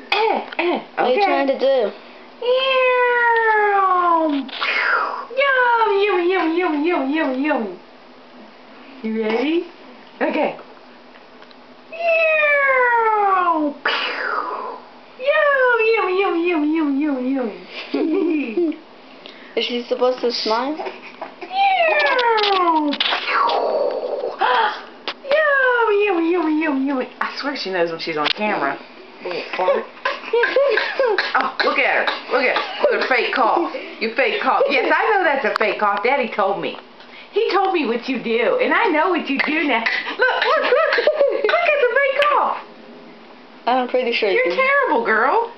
Okay. What are you trying to do? Yum, yum, yum, yum, yum, yum. You ready? Okay. Yum, yum, yum, yum, yum, yum. Is she supposed to smile? Yum, yum, yum, yum. I swear she knows when she's on camera. Little fart. Oh, look at her. Look at her. With her fake cough. Your fake cough. Yes, I know that's a fake cough. Daddy told me. He told me what you do, and I know what you do now. Look, look, look. Look at the fake cough. I'm pretty sure You're terrible, girl.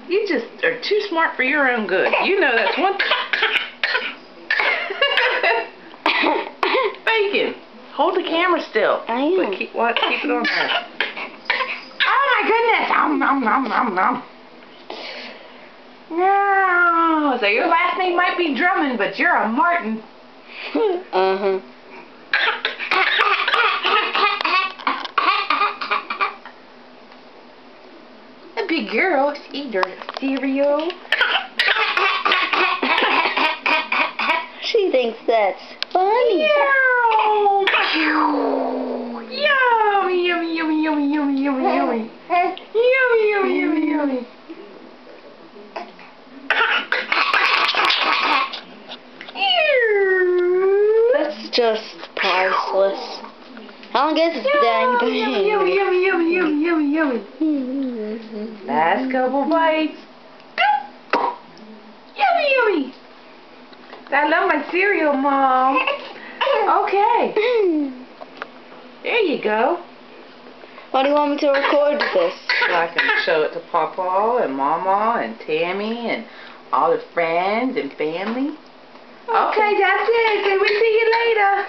You just are too smart for your own good. You know that's one Bacon. Hold the camera still. I am. But keep it on there. Oh my goodness! Nom. No. So your last name might be Drummond, but you're a Martin. Uh-huh. A big girl. She eat her cereal. She thinks that's funny. Yum, yum, yum, yum, yum, yum, yum, yum. Yummy, yummy, yummy, yummy. That's just priceless. How long is this dang thing? Yummy, yummy, yummy, yummy, yummy, yummy. Last couple bites. Yummy, yummy. I love my cereal, Mom. Okay. There you go. Why do you want me to record this? So I can show it to Papa and Mama and Tammy and all the friends and family. Okay, that's it. So we see you later.